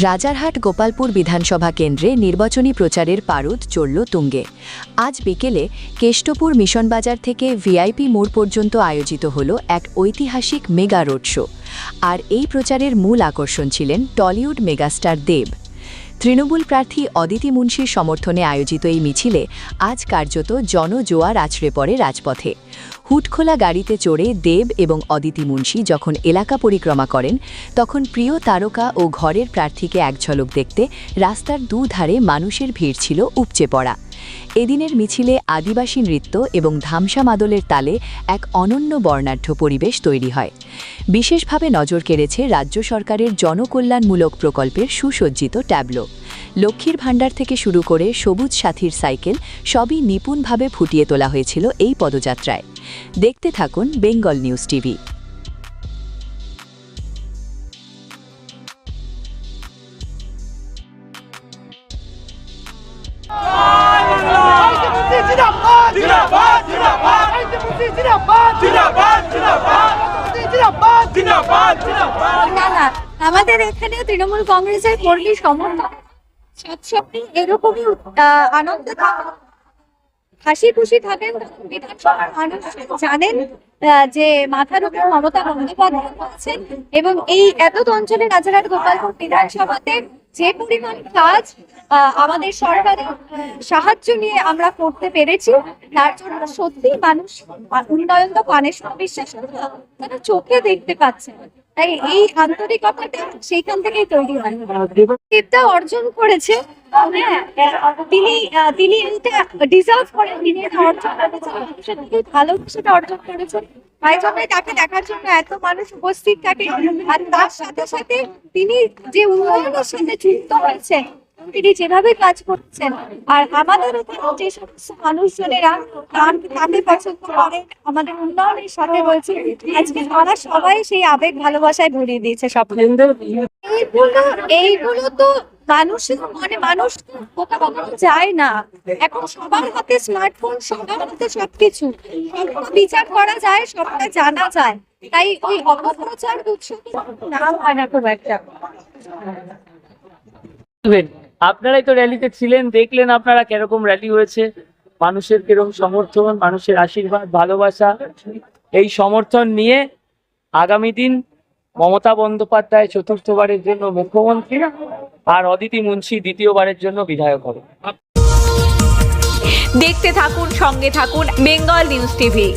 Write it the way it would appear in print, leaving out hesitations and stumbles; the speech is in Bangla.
রাজারহাট গোপালপুর বিধানসভা কেন্দ্রে নির্বাচনী প্রচারের পারদ চড়ল তুঙ্গে। আজ বিকেলে কেষ্টপুর মিশন বাজার থেকে ভিআইপি মোড় পর্যন্ত আয়োজিত হল এক ঐতিহাসিক মেগা রোড শো। আর এই প্রচারের মূল আকর্ষণ ছিলেন টলিউড মেগাস্টার দেব। তৃণমূল প্রার্থী অদিতি মুন্সির সমর্থনে আয়োজিত এই মিছিলে আজ কার্যত জনজোয়ার আছড়ে পড়ে রাজপথে। হুটখোলা গাড়িতে চড়ে দেব এবং অদিতি মুন্সি যখন এলাকা পরিক্রমা করেন, তখন প্রিয় তারকা ও ঘরের প্রার্থীকে এক ঝলক দেখতে রাস্তার দুধারে মানুষের ভিড় ছিল উপচে পড়া। এদিনের মিছিলে আদিবাসী নৃত্য এবং ধামসা মাদলের তালে এক অনন্য বর্ণাঢ্য পরিবেশ তৈরি হয়। বিশেষভাবে নজর কেড়েছে রাজ্য সরকারের জনকল্যাণমূলক প্রকল্পের সুসজ্জিত ট্যাবলো। লক্ষ্মীর ভাণ্ডার থেকে শুরু করে সবুজ সাথীর সাইকেল সবই নিপুণভাবে ফুটিয়ে তোলা হয়েছিল এই পদযাত্রায়। দেখতে থাকুন বেঙ্গল নিউজ টিভি। আমাদের এখানে তৃণমূল কংগ্রেসের কর্মী সমর্থক সবসময় এরকমই আনন্দ থাকে, হাসি খুশি থাকেন। বিধানসভার মানুষ জানেন যে মাথার উপর মমতা বন্দ্যোপাধ্যায় আছেন এবং এই এত অঞ্চলে রাজারহাট গোপালপুর বিধানসভাতে যে পরিমাণ কাজ আমাদের সরকারের সাহায্য নিয়ে আমরা করতে পেরেছি, তার জন্য সত্যি মানুষ উন্নয়ন তো কানে বিশ্বাস তারা চোখে দেখতে পাচ্ছে। তাই এই আন্তরিকতাটা সেইখান থেকেই তৈরি হয়। দেবদা অর্জন করেছে, তিনি এটা ডিজার্ভ করেন, তিনি এটা অর্জন করেছেন, মানুষের ভালোবাসাটা অর্জন করেছেন। তাই জন্য তাকে দেখার জন্য এত মানুষ উপস্থিত থাকে। আর তার সাথে সাথে তিনি যে উন্নয়নের সাথে যুক্ত হয়েছেন, তিনি যেভাবে কাজ করছেন, আর আমাদের এখানে যে সমস্ত মানুষজনেরা তাকে পছন্দ করেন, আমাদের উন্নয়নের সাথে রয়েছে, আজকে তারা সবাই সেই আবেগ ভালোবাসায় ভরিয়ে দিয়েছে সব। এইগুলো তো মানুষের মানুষ কথা বলা যায় না। এখন সবার হাতে স্মার্টফোন, সবার হাতে সবকিছু, সবটা বিচার করা যায়, সবটা জানা যায়। তাই ওই অপপ্রচার নাম হয় না খুব একটা। আপনারাই তো র্যালিতে ছিলেন, দেখলেন আপনারা কিরকম র্যালি হয়েছে, মানুষের কিরকম সমর্থন, মানুষের আশীর্বাদ, ভালোবাসা। এই সমর্থন নিয়ে আগামী দিন মমতা বন্দ্যোপাধ্যায় চতুর্থবারের জন্য মুখ্যমন্ত্রী আর অদিতি মুন্সি দ্বিতীয়বারের জন্য বিধায়ক হবে। দেখতে থাকুন, সঙ্গে থাকুন বেঙ্গল নিউজ টিভি।